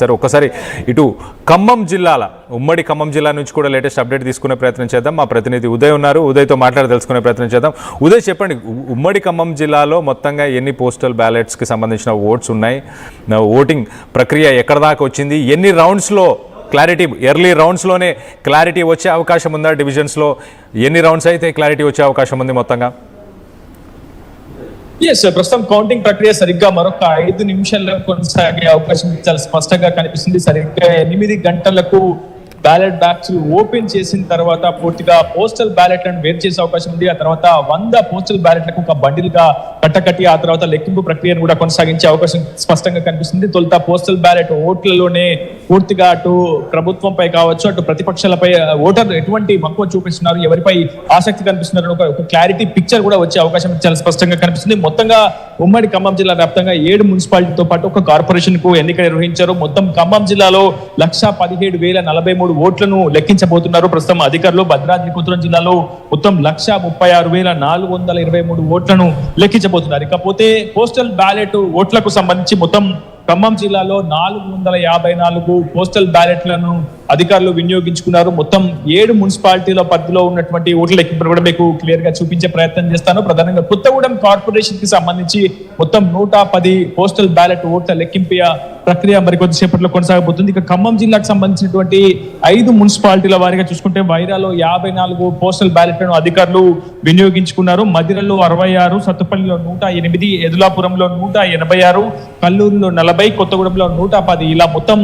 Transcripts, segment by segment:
Sir ఒక్కసారి ఇటు ఖమ్మం జిల్లాల ఉమ్మడి ఖమ్మం జిల్లా నుంచి కూడా లేటెస్ట్ అప్డేట్ తీసుకునే ప్రయత్నం చేద్దాం. మా ప్రతినిధి ఉదయ్ ఉన్నారు, ఉదయ్తో మాట్లాడి తెలుసుకునే ప్రయత్నం చేద్దాం. ఉదయ్ చెప్పండి, ఉమ్మడి ఖమ్మం జిల్లాలో మొత్తంగా ఎన్ని పోస్టల్ బ్యాలెట్స్కి సంబంధించిన ఓట్స్ ఉన్నాయి, ఓటింగ్ ప్రక్రియ ఎక్కడ దాకా వచ్చింది, ఎన్ని రౌండ్స్లో క్లారిటీ, ఎర్లీ రౌండ్స్లోనే క్లారిటీ వచ్చే అవకాశం ఉందా, డివిజన్స్లో ఎన్ని రౌండ్స్ అయితే క్లారిటీ వచ్చే అవకాశం ఉంది మొత్తంగా? ప్రస్తుతం కౌంటింగ్ ప్రక్రియ సరిగ్గా మరొక 5 నిమిషాల్లో కొనసాగే అవకాశం చాలా స్పష్టంగా కనిపిస్తుంది. సరిగ్గా 8 గంటలకు బ్యాలెట్ బ్యాగ్స్ ఓపెన్ చేసిన తర్వాత పూర్తిగా పోస్టల్ బ్యాలెట్లను వేరు చేసే అవకాశం ఉంది. ఆ తర్వాత 100 పోస్టల్ బ్యాలెట్లకు ఒక బండిల్ గా కట్టకట్టి ఆ తర్వాత లెక్కింపు ప్రక్రియను కూడా కొనసాగించే అవకాశం స్పష్టంగా కనిపిస్తుంది. తొలుత పోస్టల్ బ్యాలెట్ ఓట్లలోనే పూర్తిగా అటు ప్రభుత్వంపై కావచ్చు, అటు ప్రతిపక్షాలపై ఓటర్ ఎటువంటి మక్కువ చూపిస్తున్నారు, ఎవరిపై ఆసక్తి కనిపిస్తున్నారు, ఒక క్లారిటీ పిక్చర్ కూడా వచ్చే అవకాశం చాలా స్పష్టంగా కనిపిస్తుంది. మొత్తంగా ఉమ్మడి ఖమ్మం జిల్లా వ్యాప్తంగా 7 మున్సిపాలిటీతో పాటు ఒక కార్పొరేషన్ కు ఎన్నిక నిర్వహించారు. మొత్తం ఖమ్మం జిల్లాలో 1,17,043 ఓట్లను లెక్కించబోతున్నారు ప్రస్తుతం అధికారులు. భద్రాద్రి కొత్తగూడెం జిల్లాలో మొత్తం 1,36,423 ఓట్లను లెక్కించబోతున్నారు. ఇకపోతే పోస్టల్ బ్యాలెట్ ఓట్లకు సంబంధించి మొత్తం ఖమ్మం జిల్లాలో 454 పోస్టల్ బ్యాలెట్లను అధికారులు వినియోగించుకున్నారు. మొత్తం 7 మున్సిపాలిటీల పరిధిలో ఉన్నటువంటి ఓట్ల లెక్కింపును కూడా మీకు క్లియర్ గా చూపించే ప్రయత్నం చేస్తాను. ప్రధానంగా కొత్తగూడెం కార్పొరేషన్ కి సంబంధించి మొత్తం 110 పోస్టల్ బ్యాలెట్ ఓట్ల లెక్కింపు ప్రక్రియ మరికొద్దిసేపట్లో కొనసాగబోతుంది. ఇక ఖమ్మం జిల్లాకు సంబంధించినటువంటి 5 మున్సిపాలిటీల వారిగా చూసుకుంటే వైరాలో 54 పోస్టల్ బ్యాలెట్లను అధికారులు వినియోగించుకున్నారు. మదిరలో 66, సత్తుపల్లిలో 108, ఎదులాపురంలో 186, కల్లూరులో 40, కొత్తగూడెంలో 110, ఇలా మొత్తం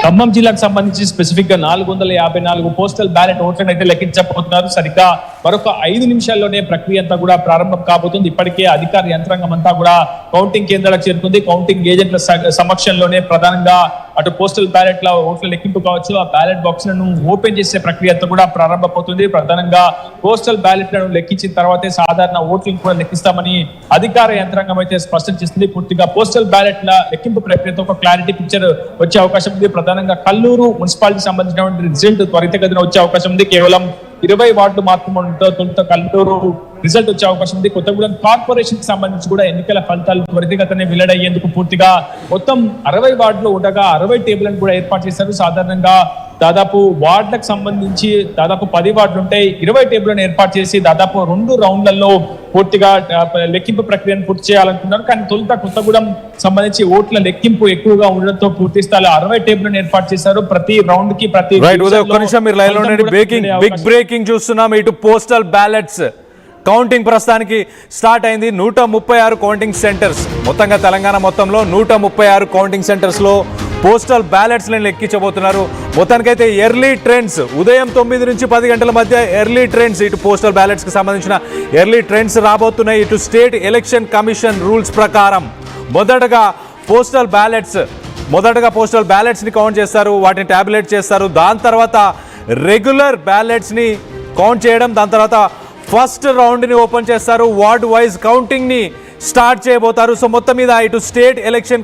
ఖమ్మం జిల్లాకు సంబంధించి స్పెసిఫిక్ గా 454 పోస్టల్ బ్యాలెట్ ఓట్లను అయితే లెక్కించబోతున్నారు. సరిగ్గా మరొక 5 నిమిషాల్లోనే ప్రక్రియ అంతా కూడా ప్రారంభం కాబోతుంది. ఇప్పటికే అధికార యంత్రాంగం అంతా కూడా కౌంటింగ్ కేంద్రాలకు చేరుకుంది. కౌంటింగ్ ఏజెంట్ల సమక్షంలోనే ప్రధానంగా అటు పోస్టల్ బ్యాలెట్ల ఓట్ల లెక్కింపు కావచ్చు, ఆ బ్యాలెట్ బాక్స్లను ఓపెన్ చేసే ప్రక్రియ అంతా కూడా ప్రారంభమవుతుంది. ప్రధానంగా పోస్టల్ బ్యాలెట్లను లెక్కించిన తర్వాతే సాధారణ ఓట్లను కూడా లెక్కిస్తామని అధికార యంత్రాంగం అయితే స్పష్టం చేస్తుంది. పూర్తిగా పోస్టల్ బ్యాలెట్ల లెక్కింపు ప్రక్రియతో ఒక క్లారిటీ పిక్చర్ వచ్చే అవకాశం ఉంది. ప్రధానంగా కల్లూరు మున్సిపాలిటీ సంబంధించినటువంటి రిజల్ట్ త్వరితగతిన వచ్చే అవకాశం ఉంది. కేవలం 20 వార్డులు మాత్రమే తొలుత కల్లూరు రిజల్ట్ వచ్చే అవకాశం ఉంది. కొత్తగూడెం కార్పొరేషన్ కి సంబంధించి కూడా ఎన్నికల ఫలితాలు త్వరితగతిన వెల్లడయ్యేందుకు పూర్తిగా మొత్తం 60 వార్డులు ఉండగా 60 టేబుల్లను కూడా ఏర్పాటు చేశారు. సాధారణంగా దాదాపు వార్డులకు సంబంధించి దాదాపు 10 వార్డులు ఉంటాయి. 20 టేబుల్లను ఏర్పాటు చేసి దాదాపు 2 రౌండ్లలో పూర్తిగా లెక్కింపు ప్రక్రియను పూర్తి చేయాలనుకున్నారు. కానీ తొలుత కొత్తగూడెం సంబంధించి ఓట్ల లెక్కింపు ఎక్కువగా ఉండడంతో పూర్తి స్థాయిలో 60 టేబుల్లను ఏర్పాటు చేశారు. ప్రతి రౌండ్ కి బిగ్ బ్రేకింగ్ చూస్తున్నాం. ఇటు పోస్టల్ బ్యాలెట్స్ కౌంటింగ్ ప్రస్తుతానికి స్టార్ట్ అయింది. 136 కౌంటింగ్ సెంటర్స్, మొత్తంగా తెలంగాణ మొత్తంలో 136 కౌంటింగ్ సెంటర్స్లో పోస్టల్ బ్యాలెట్స్ని లెక్కించబోతున్నారు. మొత్తానికైతే ఎర్లీ ట్రెండ్స్ ఉదయం 9 నుంచి 10 గంటల మధ్య ఎర్లీ ట్రెండ్స్, ఇటు పోస్టల్ బ్యాలెట్స్కి సంబంధించిన ఎర్లీ ట్రెండ్స్ రాబోతున్నాయి. ఇటు స్టేట్ ఎలక్షన్ కమిషన్ రూల్స్ ప్రకారం మొదటగా పోస్టల్ బ్యాలెట్స్ని కౌంట్ చేస్తారు, వాటిని ట్యాబులేట్ చేస్తారు. దాని తర్వాత రెగ్యులర్ బ్యాలెట్స్ని కౌంట్ చేయడం, దాని తర్వాత ఫస్ట్ రౌండ్ని ఓపెన్ చేస్తారు. వార్డ్ వైజ్ కౌంటింగ్ని స్టార్ట్ చేయబోతారు. సో మొత్తం మీద ఇటు స్టేట్ ఎలక్షన్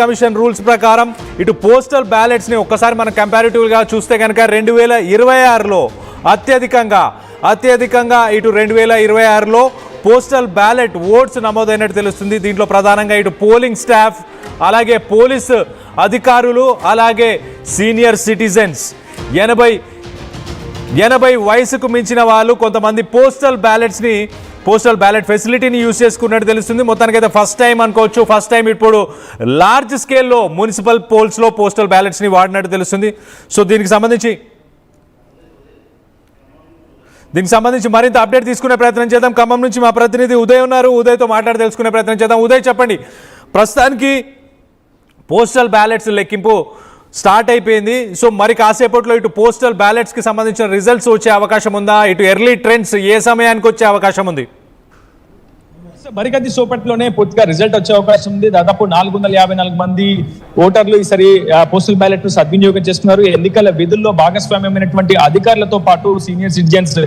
కమిషన్ రూల్స్ ప్రకారం ఇటు పోస్టల్ బ్యాలెట్స్ని ఒక్కసారి మనం కంపారిటివ్గా చూస్తే కనుక 2026లో అత్యధికంగా ఇటు 2026లో పోస్టల్ బ్యాలెట్ ఓట్స్ నమోదైనట్టు తెలుస్తుంది. దీంట్లో ప్రధానంగా ఇటు పోలింగ్ స్టాఫ్, అలాగే పోలీసు అధికారులు, అలాగే సీనియర్ సిటిజన్స్ 80 వయసుకు మించిన వాళ్ళు కొంతమంది పోస్టల్ బ్యాలెట్ ఫెసిలిటీని యూజ్ చేసుకున్నట్టు తెలుస్తుంది. మొత్తానికైతే ఫస్ట్ టైం అనుకోవచ్చు. ఫస్ట్ టైం ఇప్పుడు లార్జ్ స్కేల్లో మున్సిపల్ పోల్స్లో పోస్టల్ బ్యాలెట్స్ని వాడినట్టు తెలుస్తుంది. సో దీనికి సంబంధించి మరింత అప్డేట్ తీసుకునే ప్రయత్నం చేద్దాం. ఖమ్మం నుంచి మా ప్రతినిధి ఉదయ్ ఉన్నారు, ఉదయ్తో మాట్లాడి తెలుసుకునే ప్రయత్నం చేద్దాం. ఉదయ్ చెప్పండి, ప్రస్తుతానికి పోస్టల్ బ్యాలెట్స్ లెక్కింపు స్టార్ట్ అయిపోయింది. సో మరి కాసేపట్లో ఇటు పోస్టల్ బ్యాలెట్స్కి సంబంధించిన రిజల్ట్స్ వచ్చే అవకాశం ఉందా? ఇటు ఎర్లీ ట్రెండ్స్ ఏ సమయానికి వచ్చే అవకాశం ఉంది? మరికొద్ది సేపట్లోనే పూర్తిగా రిజల్ట్ వచ్చే అవకాశం ఉంది. దాదాపు 454 మంది ఓటర్లు ఈసారి పోస్టల్ బ్యాలెట్ సద్వినియోగం చేస్తున్నారు. ఎన్నికల విధుల్లో భాగస్వామ్యమైనటువంటి అధికారులతో పాటు సీనియర్ సిటిజన్స్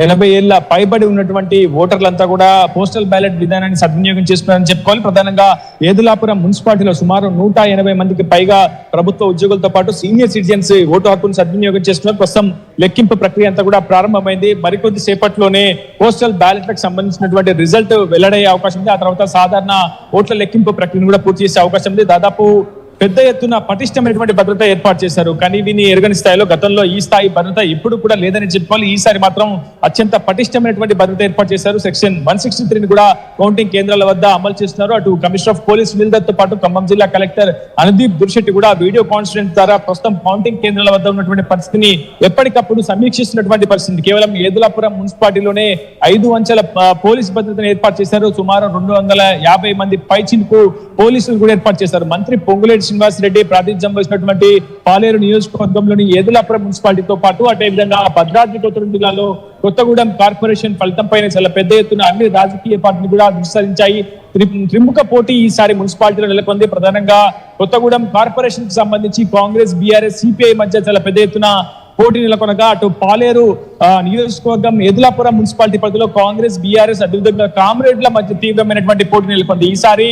80 ఏళ్ల పైబడి ఉన్నటువంటి ఓటర్లంతా కూడా పోస్టల్ బ్యాలెట్ విధానాన్ని సద్వినియోగం చేస్తున్నారని చెప్పుకోవాలి. ప్రధానంగా ఏదులాపురం మున్సిపాలిటీలో సుమారు 180 మందికి పైగా ప్రభుత్వ ఉద్యోగులతో పాటు సీనియర్ సిటిజన్స్ ఓటు హక్కును సద్వినియోగం చేస్తున్నారు. ప్రస్తుతం లెక్కింపు ప్రక్రియ అంతా కూడా ప్రారంభమైంది. మరికొద్ది సేపట్లోనే పోస్టల్ బ్యాలెట్లకు సంబంధించినటువంటి రిజల్ట్ వెల్లడయ్యే అవకాశం ఉంది. ఆ తర్వాత సాధారణ ఓట్ల లెక్కింపు ప్రక్రియను కూడా పూర్తి చేసే అవకాశం ఉంది. దాదాపు పెద్ద ఎత్తున పటిష్టమైనటువంటి భద్రత ఏర్పాటు చేశారు. కానీ వీని ఎరగని స్థాయిలో గతంలో ఈ స్థాయి భద్రత ఇప్పుడు కూడా లేదని చెప్పుకోవాలి. ఈసారి మాత్రం అత్యంత పటిష్టమైనటువంటి భద్రత ఏర్పాటు చేశారు. సెక్షన్ 163 కూడా కౌంటింగ్ కేంద్రాల వద్ద అమలు చేస్తున్నారు. అటు కమిషనర్ ఆఫ్ పోలీస్ సునీల్ తో పాటు ఖమ్మం జిల్లా కలెక్టర్ అనుదీప్ దుర్శెట్టి కూడా వీడియో కాన్ఫరెన్స్ ద్వారా ప్రస్తుతం కౌంటింగ్ కేంద్రాల వద్ద ఉన్నటువంటి పరిస్థితిని ఎప్పటికప్పుడు సమీక్షిస్తున్నటువంటి పరిస్థితి. కేవలం ఏదులాపురం మున్సిపాలిటీలోనే 5 అంచెల పోలీస్ భద్రతను ఏర్పాటు చేశారు. సుమారు 250 మంది పైచిలకు పోలీసులు కూడా ఏర్పాటు చేశారు. మంత్రి పొంగులేటి శ్రీనివాస్ రెడ్డి ప్రాతినిధ్యం వహించినటువంటి పాలేరు నియోజకవర్గంలోని ఏదులాపురం మున్సిపాలిటీతో పాటు అదే విధంగా భద్రాద్రి కొత్తగూడెం జిల్లాలో కొత్తగూడెం కార్పొరేషన్ ఫలితం పైన చాలా పెద్ద ఎత్తున అన్ని రాజకీయ పార్టీలు కూడా దృష్టి సారించాయి. త్రిముఖ పోటీ ఈసారి మున్సిపాలిటీలో నెలకొంది. ప్రధానంగా కొత్తగూడెం కార్పొరేషన్ కి సంబంధించి కాంగ్రెస్, బీఆర్ఎస్, సిపిఐ మధ్య చాలా పెద్ద ఎత్తున పోటీ నెలకొనగా అటు పాలేరు నియోజకవర్గం ఏదులాపురం మున్సిపాలిటీ పరిధిలో కాంగ్రెస్, బీఆర్ఎస్ అదేవిధంగా కామ్రేడ్ల మధ్య తీవ్రమైనటువంటి పోటీ నెలకొంది. ఈసారి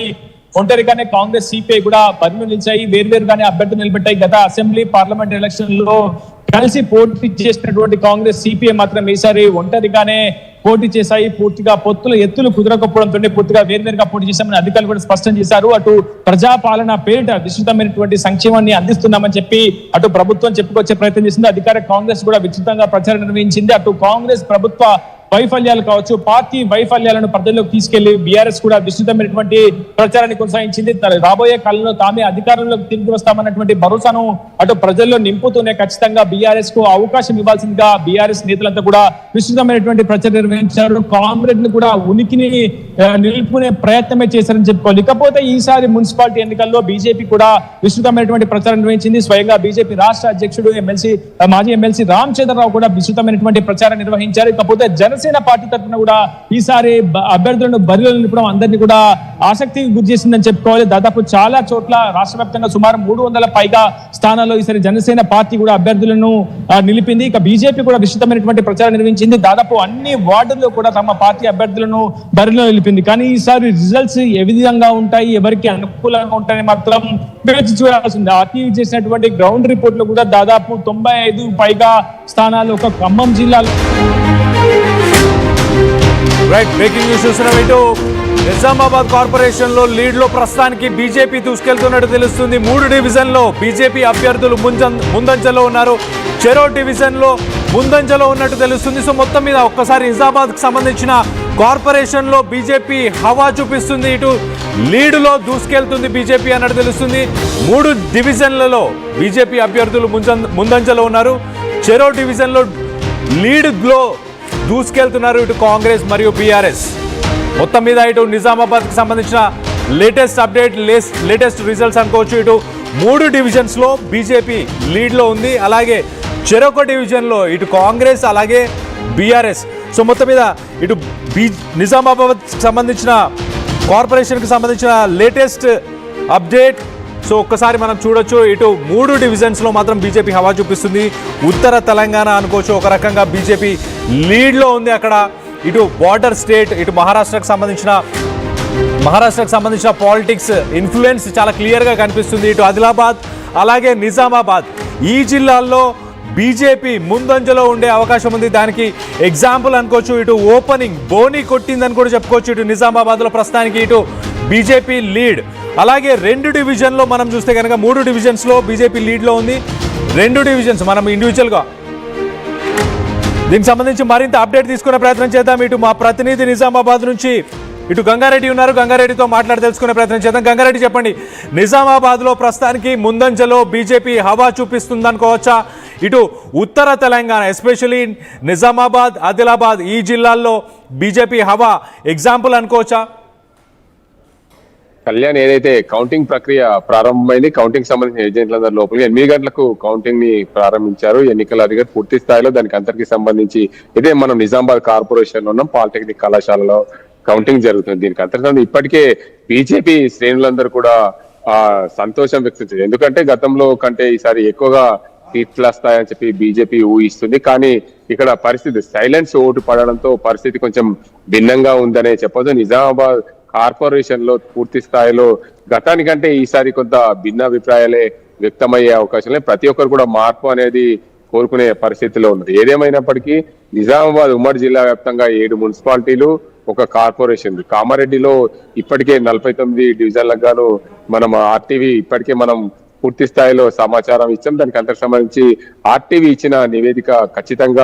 ఒంటరిగానే కాంగ్రెస్, సిపిఐ కూడా బరిలో నిలిచాయి. వేర్వేరుగానే అభ్యర్థులు నిలబెట్టాయి. గత అసెంబ్లీ, పార్లమెంట్ ఎలక్షన్ లో కలిసి పోటీ చేసినటువంటి కాంగ్రెస్, సిపిఐ మాత్రం ఈసారి ఒంటరిగానే పోటీ చేశాయి. పూర్తిగా పొత్తుల ఎత్తులు కుదరకపోవడంతో పూర్తిగా వేర్వేరుగా పోటీ చేశామని అధికారులు కూడా స్పష్టం చేశారు. అటు ప్రజాపాలన పేరిట విస్తృతమైనటువంటి సంక్షేమాన్ని అందిస్తున్నామని చెప్పి అటు ప్రభుత్వం చెప్పుకొచ్చే ప్రయత్నం చేసింది. అధికార కాంగ్రెస్ కూడా విస్తృతంగా ప్రచారం నిర్వహించింది. అటు కాంగ్రెస్ ప్రభుత్వ వైఫల్యాలు కావచ్చు, పార్టీ వైఫల్యాలను ప్రజల్లోకి తీసుకెళ్లి బీఆర్ఎస్ కూడా విస్తృతమైనటువంటి ప్రచారాన్ని కొనసాగించింది. రాబోయే కాలంలో తామే అధికారంలోకి తిరిగి వస్తామన్నటువంటి భరోసాను అటు ప్రజల్లో నింపుతూనే ఖచ్చితంగా బీఆర్ఎస్ కు అవకాశం ఇవ్వాల్సిందిగా బీఆర్ఎస్ నేతలంతా కూడా విస్తృతమైనటువంటి ప్రచారం నిర్వహించారు. కామ్రేడ్లు కూడా ఉనికిని నిలుపుకునే ప్రయత్నమే చేశారని చెప్పుకోవాలి. ఇకపోతే ఈసారి మున్సిపాలిటీ ఎన్నికల్లో బీజేపీ కూడా విస్తృతమైనటువంటి ప్రచారం నిర్వహించింది. స్వయంగా బీజేపీ రాష్ట్ర అధ్యక్షుడు మాజీ ఎమ్మెల్సీ రామచంద్రరావు కూడా విస్తృతమైనటువంటి ప్రచారం నిర్వహించారు. ఇకపోతే జనసేన పార్టీ తరఫున కూడా ఈసారి అభ్యర్థులను బరిలో నిలపడం అందరినీ కూడా ఆసక్తికి గురి చేసిందని చెప్పుకోవాలి. దాదాపు చాలా చోట్ల రాష్ట్ర వ్యాప్తంగా సుమారు 300 పైగా స్థానాల్లో ఈసారి జనసేన పార్టీ కూడా అభ్యర్థులను నిలిపింది. ఇక బీజేపీ కూడా విస్తృతమైనటువంటి ప్రచారం నిర్వహించింది. దాదాపు అన్ని వార్డుల్లో కూడా తమ పార్టీ అభ్యర్థులను బరిలో నిలిపింది. కానీ ఈసారి రిజల్ట్స్ ఏ విధంగా ఉంటాయి, ఎవరికి అనుకూలంగా ఉంటాయని మాత్రం వేచి చూడాల్సింది. ఆర్టీవీ చేసినటువంటి గ్రౌండ్ రిపోర్ట్ లో కూడా దాదాపు 95 పైగా స్థానాలు ఒక ఖమ్మం జిల్లాలో. రైట్, బ్రేకింగ్ న్యూస్ చూస్తున్నాం. ఇటు నిజామాబాద్ కార్పొరేషన్ లో లీడ్ లో ప్రస్తుతానికి బీజేపీ దూసుకెళ్తున్నట్టు తెలుస్తుంది. 3 డివిజన్లో బీజేపీ అభ్యర్థులు ముందంజలో ఉన్నారు. చెరో డివిజన్ లో ముందంజలో ఉన్నట్టు తెలుస్తుంది. సో మొత్తం మీద ఒక్కసారి నిజామాబాద్ కు సంబంధించిన కార్పొరేషన్ లో బీజేపీ హవా చూపిస్తుంది. ఇటు లీడులో దూసుకెళ్తుంది బీజేపీ అన్నట్టు తెలుస్తుంది. 3 డివిజన్లలో బీజేపీ అభ్యర్థులు ముందంజలో ఉన్నారు. చెరో డివిజన్ లో లీడ్లో దూసుకెళ్తున్నారు ఇటు కాంగ్రెస్ మరియు బీఆర్ఎస్. మొత్తం మీద ఇటు నిజామాబాద్కి సంబంధించిన లేటెస్ట్ అప్డేట్, లేటెస్ట్ రిజల్ట్స్ అనుకోవచ్చు. ఇటు 3 డివిజన్స్లో బీజేపీ లీడ్లో ఉంది. అలాగే చెరొక డివిజన్లో ఇటు కాంగ్రెస్ అలాగే బీఆర్ఎస్. సో మొత్తం మీద ఇటు నిజామాబాద్కి సంబంధించిన కార్పొరేషన్కి సంబంధించిన లేటెస్ట్ అప్డేట్. సో ఒక్కసారి మనం చూడొచ్చు, ఇటు 3 డివిజన్స్లో మాత్రం బీజేపీ హవా చూపిస్తుంది. ఉత్తర తెలంగాణ అనుకోవచ్చు, ఒక రకంగా బీజేపీ లీడ్లో ఉంది అక్కడ. ఇటు బార్డర్ స్టేట్, ఇటు మహారాష్ట్రకు సంబంధించిన పాలిటిక్స్ ఇన్ఫ్లుయెన్స్ చాలా క్లియర్గా కనిపిస్తుంది. ఇటు ఆదిలాబాద్ అలాగే నిజామాబాద్ ఈ జిల్లాల్లో బీజేపీ ముందంజలో ఉండే అవకాశం ఉంది. దానికి ఎగ్జాంపుల్ అనుకోవచ్చు, ఇటు ఓపెనింగ్ బోని కొట్టిందని కూడా చెప్పుకోవచ్చు. ఇటు నిజామాబాద్లో ప్రస్తుతానికి ఇటు బీజేపీ లీడ్. అలాగే 2 డివిజన్లో మనం చూస్తే కనుక 3 డివిజన్స్లో బీజేపీ లీడ్లో ఉంది. 2 డివిజన్స్ మనం ఇండివిజువల్గా దీనికి సంబంధించి మరింత అప్డేట్ తీసుకునే ప్రయత్నం చేద్దాం. ఇటు మా ప్రతినిధి నిజామాబాద్ నుంచి ఇటు గంగారెడ్డి ఉన్నారు. గంగారెడ్డితో మాట్లాడి తెలుసుకునే ప్రయత్నం చేద్దాం. గంగారెడ్డి, చెప్పండి, నిజామాబాద్లో ప్రస్తుతానికి ముందంజలో బీజేపీ హవా చూపిస్తుంది అనుకోవచ్చా? ఇటు ఉత్తర తెలంగాణ ఎస్పెషలీ నిజామాబాద్, ఆదిలాబాద్ ఈ జిల్లాల్లో బీజేపీ హవా ఎగ్జాంపుల్ అనుకోవచ్చా? కళ్యాణ్, ఏదైతే కౌంటింగ్ ప్రక్రియ ప్రారంభమైంది, కౌంటింగ్ సంబంధించిన ఏజెంట్లందరూ లోపలికి 8 గంటలకు కౌంటింగ్ ని ప్రారంభించారు ఎన్నికల అధికారి. పూర్తి స్థాయిలో దానికి అందరికీ సంబంధించి ఇదే మనం నిజామాబాద్ కార్పొరేషన్ లో ఉన్నాం, పాలిటెక్నిక్ కళాశాలలో కౌంటింగ్ జరుగుతుంది. దీనికి అంతర్గతంగా ఇప్పటికే బీజేపీ శ్రేణులందరూ కూడా సంతోషం వ్యక్తం చేశారు. ఎందుకంటే గతంలో కంటే ఈసారి ఎక్కువగా సీట్లు వస్తాయని చెప్పి బీజేపీ ఊహిస్తుంది. కానీ ఇక్కడ పరిస్థితి సైలెన్స్ ఓటు పడడంతో పరిస్థితి కొంచెం భిన్నంగా ఉందనే చెప్పొచ్చు. నిజామాబాద్ కార్పొరేషన్ లో పూర్తి స్థాయిలో గతానికంటే ఈసారి కొంత భిన్న అభిప్రాయాలే వ్యక్తమయ్యే అవకాశం లేదు. ప్రతి ఒక్కరు కూడా మార్పు అనేది కోరుకునే పరిస్థితిలో ఉన్నది. ఏదేమైనప్పటికీ నిజామాబాద్ ఉమ్మడి జిల్లా వ్యాప్తంగా 7 మున్సిపాలిటీలు ఒక కార్పొరేషన్. కామారెడ్డిలో ఇప్పటికే 49 డివిజన్లకు గాను మనం ఆర్టీవీ ఇప్పటికే మనం పూర్తి స్థాయిలో సమాచారం ఇచ్చాం. దానికి అంతకు సంబంధించి ఆర్టీవీ ఇచ్చిన నివేదిక ఖచ్చితంగా